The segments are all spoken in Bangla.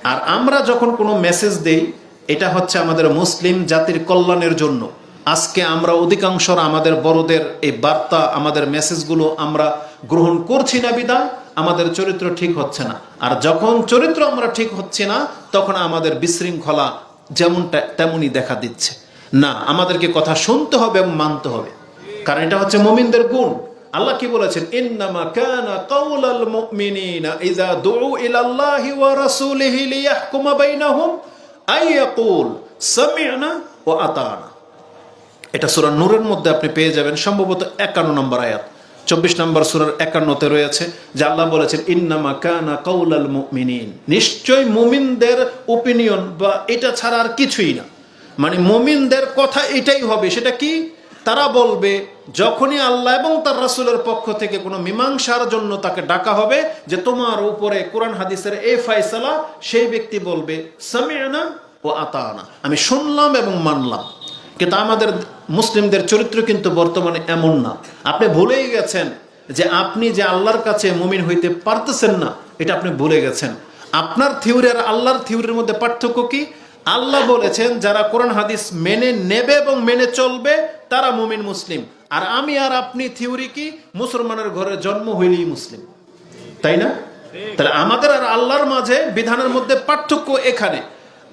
আর আমরা যখন কোনো মেসেজ দেই, এটা হচ্ছে আমাদের মুসলিম জাতির কল্যাণের জন্য। আজকে আমরা অধিকাংশরা আমাদের বড়দের এই বার্তা, আমাদের মেসেজগুলো আমরা গ্রহণ করছি না বিধায় আমাদের চরিত্র ঠিক হচ্ছে না। আর যখন চরিত্র আমরা ঠিক হচ্ছে না, তখন আমাদের বিশৃঙ্খলা যেমনটা তেমনই দেখা দিচ্ছে। না, আমাদেরকে কথা শুনতে হবে এবং মানতে হবে, কারণ এটা হচ্ছে মুমিনদের গুণ। আল্লাহ কি বলেছেন? ইন্নামা কানা কাউলাল মুমিনিনা ইযা দুউ ইলাল্লাহি ওয়া রাসূলিহি লিয়াহকুমা বাইনাহুম আইয়াকুল সামি'না ওয়া আতা'না। এটা সূরা নূরের মধ্যে আপনি পেয়ে যাবেন, সম্ভবত 51 নম্বর আয়াত, 24 নম্বর সূরার 51-তে রয়েছে যে আল্লাহ বলেছেন ইন্নামা কানা কাউলাল মুমিনিন, নিশ্চয় মুমিনদের ওপিনিয়ন বা এটা ছাড়া আর কিছুই না, মানে মুমিনদের কথা এটাই হবে। সেটা কি? তারা বলবে যখনই আল্লাহ এবং তার রাসূলের পক্ষ থেকে কোনো মীমাংসার জন্য তাকে ডাকা হবে যে তোমার উপরে কোরআন হাদিসের এই ফয়সালা, সেই ব্যক্তি বলবে সামি'না ওয়া আতা'না, আমি শুনলাম এবং মানলাম। কিন্তু আমাদের মুসলিমদের চরিত্র কিন্তু বর্তমানে এমন না। আপনি ভুলেই গেছেন যে আপনি যে আল্লাহর কাছে মুমিন হইতে পারতেছেন না, এটা আপনি ভুলে গেছেন। আপনার থিওরি আর আল্লাহর থিওরির মধ্যে পার্থক্য কি? আল্লাহ বলেছেন যারা কোরআন হাদিস মেনে নেবে এবং মেনে চলবে তারা মুমিন মুসলিম। আর আমি আর আপনি থিওরি কি? মুসলমানের ঘরে জন্ম হইলেই মুসলিম, তাই না? তাহলে আমাদের আর আল্লাহর মাঝে বিধানের মধ্যে পার্থক্য এখানে।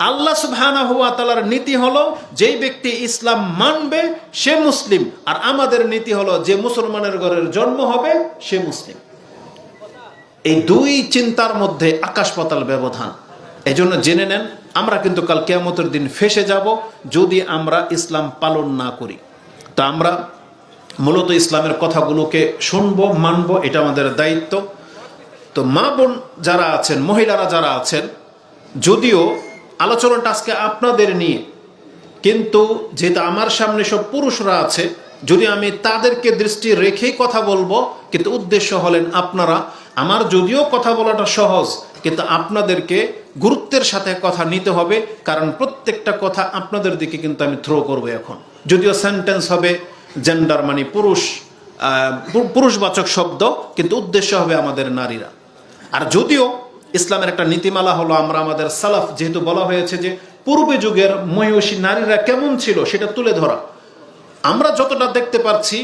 আল্লাহ সুবহানাহু ওয়া তাআলার নীতি হলো যেই ব্যক্তি ইসলাম মানবে সে মুসলিম, আর আমাদের নীতি হলো যে মুসলমানের ঘরের জন্ম হবে সে মুসলিম। এই দুই চিন্তার মধ্যে আকাশ পাতাল ব্যবধান। এই জন্য জেনে নেন, আমরা কিন্তু কাল কিয়ামতের দিন ফেঁসে যাব যদি আমরা ইসলাম পালন না করি। তো আমরা মূলত ইসলামের কথাগুলোকে শুনবো, মানবো, এটা আমাদের দায়িত্ব। তো মা বোন যারা আছেন, মহিলারা যারা আছেন, যদিও আলোচনাটা আজকে আপনাদের নিয়ে, কিন্তু যেহেতু আমার সামনে সব পুরুষরা আছে, যদি আমি তাদেরকে দৃষ্টি রেখেই কথা বলবো, কিন্তু উদ্দেশ্য হলেন আপনারা। আমার যদিও কথা বলাটা সহজ, কিন্তু আপনাদেরকে গুরুত্বের সাথে কথা নিতে হবে, কারণ প্রত্যেকটা কথা আপনাদের দিকে কিন্তু আমি থ্রো করবো এখন। যদিও সেন্টেন্স হবে জেন্ডার, মানে পুরুষবাচক শব্দ, কিন্তু উদ্দেশ্য হবে আমাদের নারীরা। আর যদিও ইসলামের একটা নীতিমালা হলো আমরা আমাদের সালাফ, যেহেতু বলা হয়েছে যে পূর্বে যুগের মহিষী নারীরা কেমন ছিল সেটা তুলে ধরা। আমরা যতটা দেখতে পাচ্ছি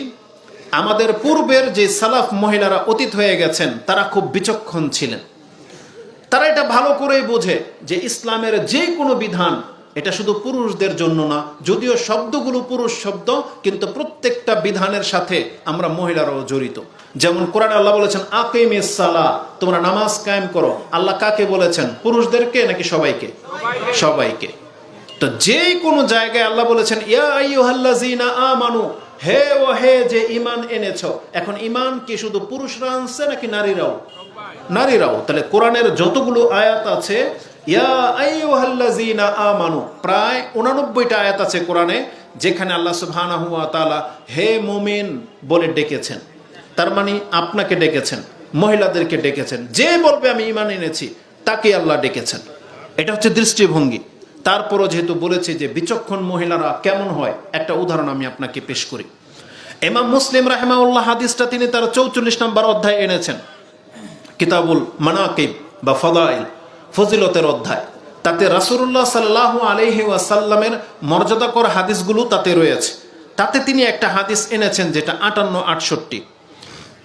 আমাদের পূর্বের যে সালাফ মহিলারা অতীত হয়ে গেছেন তারা খুব বিচক্ষণ ছিলেন। তারা এটা ভালো করেই বোঝে যে ইসলামের যে কোনো বিধান এটা শুধু পুরুষদের জন্য না, যদিও শব্দগুলো পুরুষ শব্দ, কিন্তু প্রত্যেকটা বিধানের সাথে আমরা মহিলারাও জড়িত। যেমন কোরআনে আল্লাহ বলেছেন আকিমিস সালাহ, তোমরা নামাজ কায়েম করো। আল্লাহ কাকে বলেছেন? পুরুষদেরকে নাকি সবাইকে? সবাইকে। তো যে কোনো জায়গায় আল্লাহ বলেছেন ইয়া আইয়ুহাল্লাযীনা আমানু, হে ও হে যে ঈমান এনেছো। এখন ঈমান কি শুধু পুরুষরা আনছে নাকি নারীরাও? নারীরাও। তাহলে কোরআনের যতগুলো আয়াত আছে ইয়া আইয়ুহাল্লাযীনা আমানু, প্রায় 89টা আয়াত আছে কোরআনে যেখানে আল্লাহ সুবহানাহু ওয়া তাআলা হে মুমিন বলে ডেকেছেন। তার মানে আপনাকে ডেকেছেন, মহিলাদেরকে ডেকেছেন। যে বলবে আমি ঈমান এনেছি তাকে আল্লাহ ডেকেছেন। এটা হচ্ছে দৃষ্টিভঙ্গি। তারপরও যেহেতু বলেছি যে বিচক্ষণ মহিলারা কেমন হয়, একটা উদাহরণ আমি আপনাকে পেশ করি। ইমাম মুসলিম রাহিমাহুল্লাহ হাদিসটা তিনি তার 44 নম্বর অধ্যায় এনেছেন, কিতাবুল মানাকিব বা ফাদাইল, ফজিলতের অধ্যায়। তাতে রাসূলুল্লাহ সাল্লাল্লাহু আলাইহি ওয়াসাল্লামের মর্যাদাকর হাদিসগুলো তাতে রয়েছে। তাতে তিনি একটা হাদিস এনেছেন যেটা 58-68,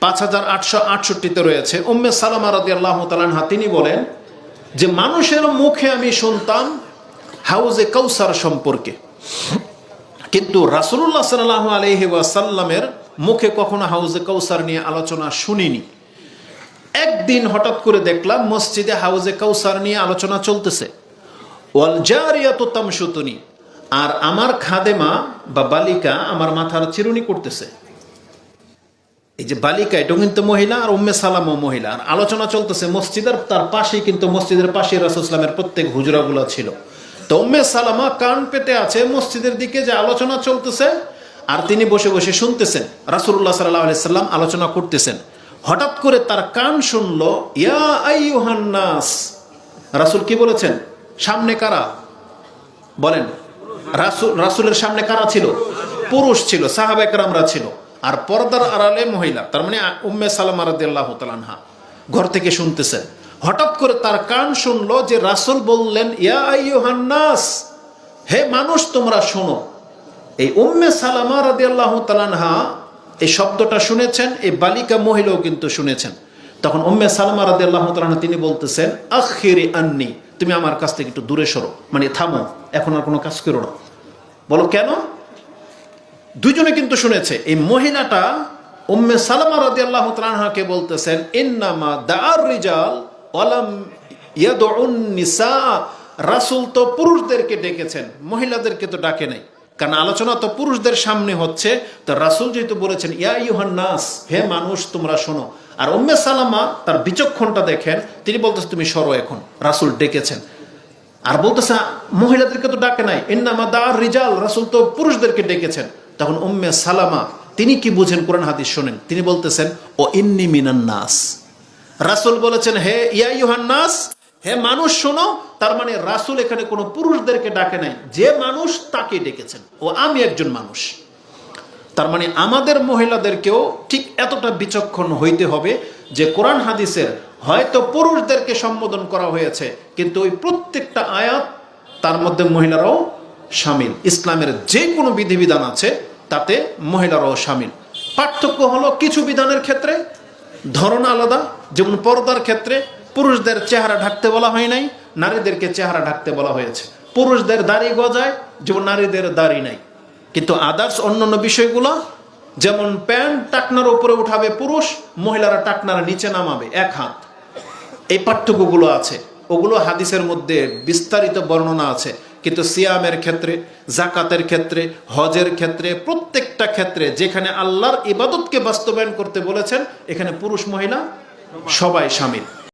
5868-তে রয়েছে। উম্মে সালামা রাদিয়াল্লাহু তাআলা আনহা তিনি বলেন যে মানুষের মুখে আমি শুনতাম হাউজে কাউসার সম্পর্কে, কিন্তু রাসূলুল্লাহ সাল্লাল্লাহু আলাইহি ওয়াসাল্লামের মুখে কখনো হাউজে কাউসার নিয়ে আলোচনা শুনিনি। একদিন হঠাৎ করে দেখলাম মসজিদে হাউজে কাউসার নিয়ে আলোচনা চলতেছে। ওয়াল জারিয়াতু তামশুতুনি, আর আমার খাদেমা বা বালিকা আমার মাথার চিরুনি করতেছে। এই যে বালিকা, এটা কিন্তু মহিলা, আর উম্মে সালামও মহিলা, আর আলোচনা চলতেছে মসজিদের তার পাশেই, কিন্তু মসজিদের পাশে রাসূল সাল্লাল্লাহু আলাইহি ওয়াসাল্লামের প্রত্যেক হুজরাগুলো ছিল। তো উম্মে সালামা কান পেতে আছে মসজিদের দিকে যে আলোচনা চলতেছে, আর তিনি বসে বসে শুনতেছেন রাসূলুল্লাহ সাল্লাল্লাহু আলাইহি ওয়াসাল্লাম আলোচনা করতেছেন। হঠাৎ করে তার কান শুনলো ইয়া আইয়ুহান নাস। রাসূল কি বলেছেন? সামনে কারা বলেন? রাসূলের সামনে কারা ছিল? পুরুষ ছিল, সাহাবায়ে কেরামরা ছিল, আর পর্দার আড়ালে মহিলা, তার মানে উম্মে সালামা রাদিয়াল্লাহু তাআলা আনহা ঘর থেকে শুনতেছেন। হঠাৎ করে তার কান শুনলো যে রাসূল বললেন, ইয়া আইয়ুহান নাস, হে মানুষ তোমরা শোনো। এই উম্মে সালামা রাদিয়াল্লাহু তাআলা আনহা এই শব্দটা শুনেছেন, এই বালিকা মহিলাও কিন্তু শুনেছেন। তখন উম্মে সালামা রাদিয়াল্লাহু তাআলা আনহা তিনি বলতেছেন, আখিরি আন্নি, তুমি আমার কাছ থেকে একটু দূরে সরো, মানে থামো, এখন আর কোনো কাজ করো না। বলো কেন? দুইজনে কিন্তু শুনেছে। এই মহিলাটা উম্মে সালামা রাদিয়াল্লাহু তাআলা আনহাকে বলতেছেন, ইন্নামা দাআর রিজাল ওয়ালাম ইয়াদউন নিসা, রাসূল তো পুরুষদেরকে ডেকেছেন, মহিলাদেরকে তো ডাকে নাই, কারণ আলোচনা তো পুরুষদের সামনে হচ্ছে। তো রাসূল যেহেতু বলেছেন ইয়া আইয়ুহান নাস, হে মানুষ তোমরা শোনো, আর উম্মে সালামা তার বিচক্ষণটা দেখেন, তিনি বলতেছেন তুমি সরো, এখন রাসূল ডেকেছেন। আর বলতেছে মহিলাদেরকে তো ডাকে নাই, ইন্নামা দাআর রিজাল, রাসূল তো পুরুষদেরকে ডেকেছেন। তখন উম্মে সালামা তিনি কি বুঝেন, কোরআন হাদিস শোনেন, তিনি বলতেছেন ও ইন্নী মিনান নাস, রাসূল বলেছেন হে ইয়া আইয়ুহান নাস, হে মানুষ শোনো, তার মানে রাসূল এখানে কোনো পুরুষদেরকে ডাকে নাই, যে মানুষ তাকে ডেকেছেন, ও আমি একজন মানুষ। তার মানে আমাদের মহিলাদেরকেও ঠিক এতটা বিচক্ষণ হইতে হবে যে কোরআন হাদিসের হয়তো পুরুষদেরকে সম্বোধন করা হয়েছে, কিন্তু ওই প্রত্যেকটা আয়াত তার মধ্যে মহিলারাও শামিল। ইসলামের যে কোনো বিধিবিধান আছে তাতে মহিলারাও শামিল। পার্থক্য হলো কিছু বিধানের ক্ষেত্রে ধরন আলাদা, যেমন পর্দার ক্ষেত্রে পুরুষদের চেহারা ঢাকতে বলা হয় নাই, নারীদেরকে চেহারা ঢাকতে বলা হয়েছে। পুরুষদের দাড়ি গজায়, যেমন নারীদের দাড়ি নাই। কিন্তু আদার্স অন্যান্য বিষয়গুলো, যেমন প্যান্ট টাকনার উপরে উঠাবে পুরুষ, মহিলারা টাকনার নিচে নামাবে 1 হাত, এই পার্থক্যগুলো আছে। ওগুলো হাদিসের মধ্যে বিস্তারিত বর্ণনা আছে। কিন্তু সিয়ামের ক্ষেত্রে, জাকাতের ক্ষেত্রে, হজের ক্ষেত্রে, প্রত্যেকটা ক্ষেত্রে যেখানে আল্লাহর ইবাদতকে বাস্তবায়ন করতে বলেছেন, এখানে পুরুষ মহিলা সবাই শামিল।